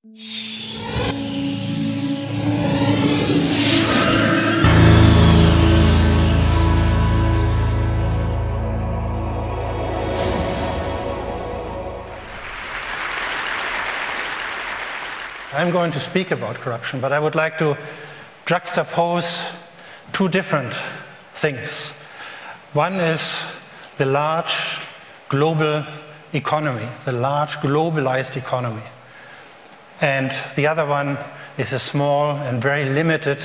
I'm going to speak about corruption, but I would like to juxtapose two different things. One is the large global economy, the large globalized economy. And the other one is a small and very limited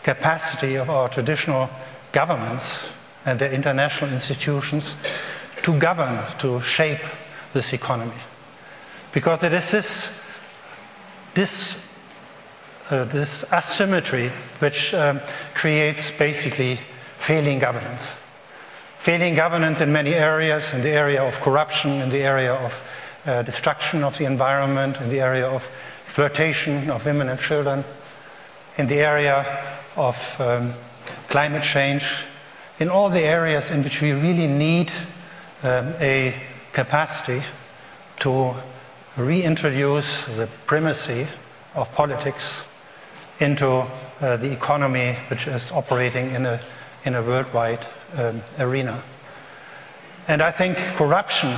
capacity of our traditional governments and their international institutions to govern, to shape this economy. Because it is this asymmetry which creates basically failing governance. Failing governance in many areas, in the area of corruption, in the area of destruction of the environment, in the area of exploitation of women and children, in the area of climate change, in all the areas in which we really need a capacity to reintroduce the primacy of politics into the economy which is operating in a worldwide arena. And I think corruption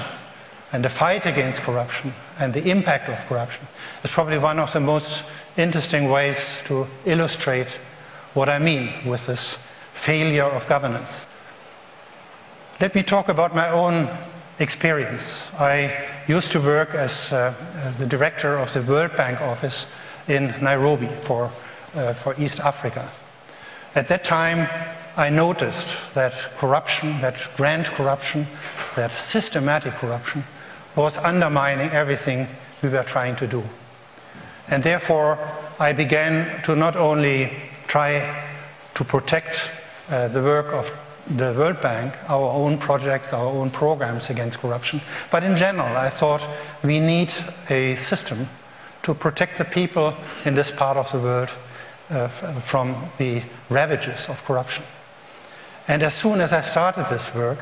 and the fight against corruption and the impact of corruption is probably one of the most interesting ways to illustrate what I mean with this failure of governance. Let me talk about my own experience. I used to work as the director of the World Bank office in Nairobi for East Africa. At that time, I noticed that corruption, that grand corruption, that systematic corruption was undermining everything we were trying to do. And therefore, I began to not only try to protect the work of the World Bank, our own projects, our own programs against corruption, but in general, I thought we need a system to protect the people in this part of the world from the ravages of corruption. And as soon as I started this work,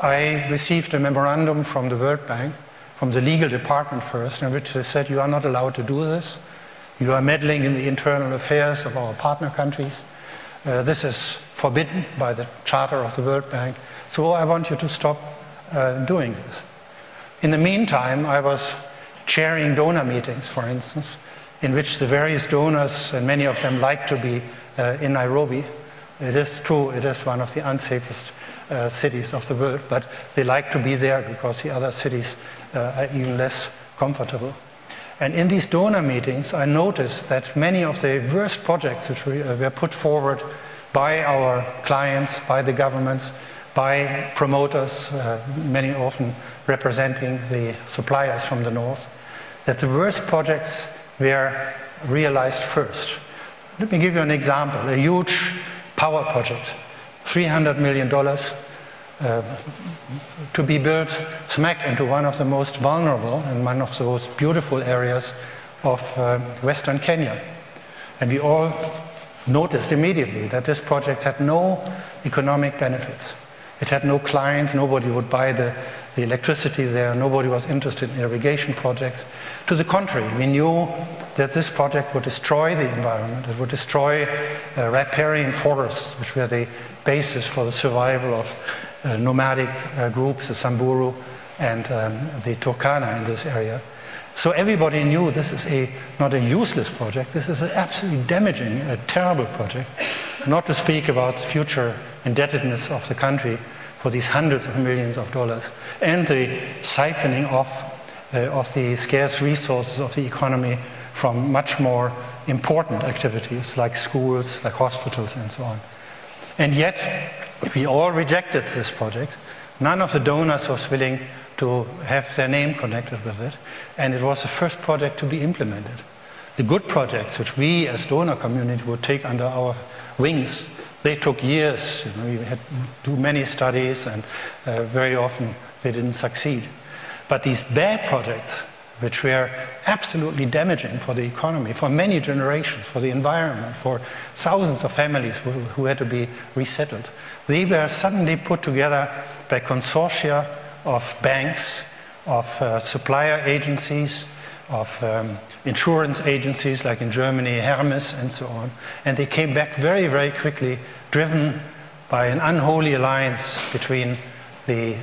I received a memorandum from the World Bank, from the legal department first, in which they said, you are not allowed to do this. You are meddling in the internal affairs of our partner countries. This is forbidden by the Charter of the World Bank. So I want you to stop doing this. In the meantime, I was chairing donor meetings, for instance, in which the various donors, and many of them like to be in Nairobi. It is true, it is one of the unsafest cities of the world, but they like to be there because the other cities are even less comfortable. And in these donor meetings, I noticed that many of the worst projects which were put forward by our clients, by the governments, by promoters, many often representing the suppliers from the north, that the worst projects were realized first. Let me give you an example. A huge power project, $300 million, to be built smack into one of the most vulnerable and one of the most beautiful areas of Western Kenya. And we all noticed immediately that this project had no economic benefits. It had no clients, nobody would buy the electricity there, nobody was interested in irrigation projects. To the contrary, we knew that this project would destroy the environment, it would destroy riparian forests, which were the basis for the survival of nomadic groups, the Samburu and the Turkana in this area. So everybody knew this is not a useless project, this is an absolutely damaging, a terrible project, not to speak about the future indebtedness of the country for these hundreds of millions of dollars, and the siphoning off of the scarce resources of the economy from much more important activities like schools, like hospitals, and so on. And yet, we all rejected this project. None of the donors was willing to have their name connected with it, and it was the first project to be implemented. The good projects, which we as donor community would take under our wings, they took years. We had to do many studies, and very often they didn't succeed. But these bad projects, which were absolutely damaging for the economy, for many generations, for the environment, for thousands of families who had to be resettled, they were suddenly put together by consortia of banks, of supplier agencies, insurance agencies like in Germany, Hermes and so on. And they came back very, very quickly, driven by an unholy alliance between the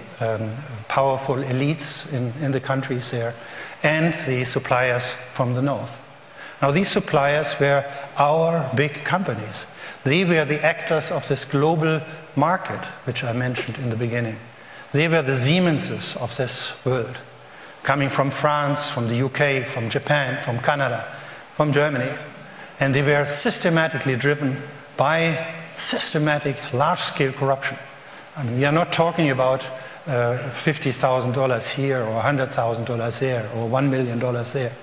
powerful elites in the countries there and the suppliers from the north. Now, these suppliers were our big companies. They were the actors of this global market, which I mentioned in the beginning. They were the Siemenses of this world, coming from France, from the UK, from Japan, from Canada, from Germany. And they were systematically driven by systematic, large-scale corruption. I mean, we are not talking about $50,000 here or $100,000 there or $1 million there.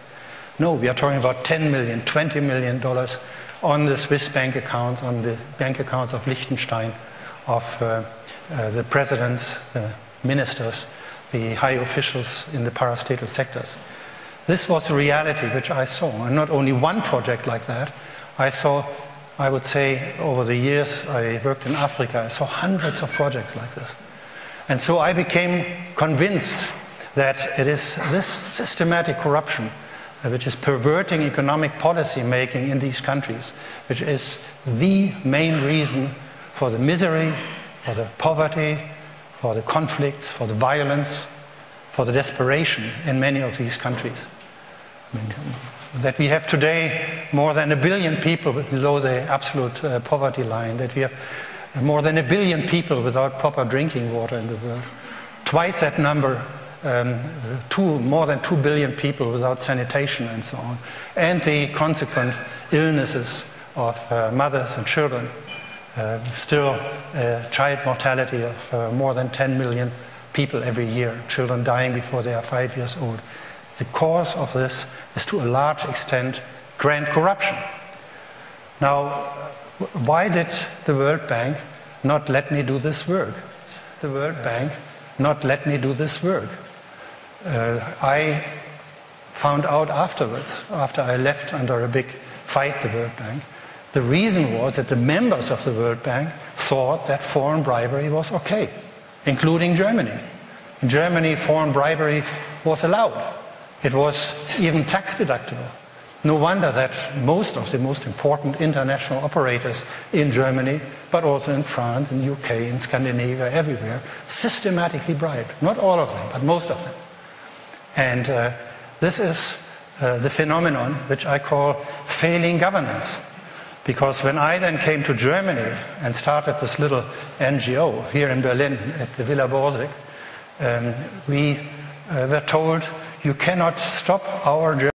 No, we are talking about $10 million, $20 million on the Swiss bank accounts, on the bank accounts of Liechtenstein, of the presidents, the ministers, the high officials in the parastatal sectors. This was a reality which I saw, and not only one project like that. I saw, I would say, over the years I worked in Africa, I saw hundreds of projects like this. And so I became convinced that it is this systematic corruption which is perverting economic policy making in these countries, which is the main reason for the misery, for the poverty, for the conflicts, for the violence, for the desperation in many of these countries. I mean, that we have today more than 1 billion people below the absolute poverty line, that we have more than 1 billion people without proper drinking water in the world. Twice that number, more than 2 billion people without sanitation and so on. And the consequent illnesses of mothers and children. Still child mortality of more than 10 million people every year, children dying before they are 5 years old. The cause of this is to a large extent grand corruption. Now, why did the World Bank not let me do this work? The World Bank not let me do this work. I found out afterwards, after I left under a big fight, the World Bank, the reason was that the members of the World Bank thought that foreign bribery was okay, including Germany. In Germany, foreign bribery was allowed. It was even tax deductible. No wonder that most of the most important international operators in Germany, but also in France, in the UK, in Scandinavia, everywhere, systematically bribed. Not all of them, but most of them. And this is the phenomenon which I call failing governance. Because when I then came to Germany and started this little NGO here in Berlin at the Villa Borsig, we were told, you cannot stop our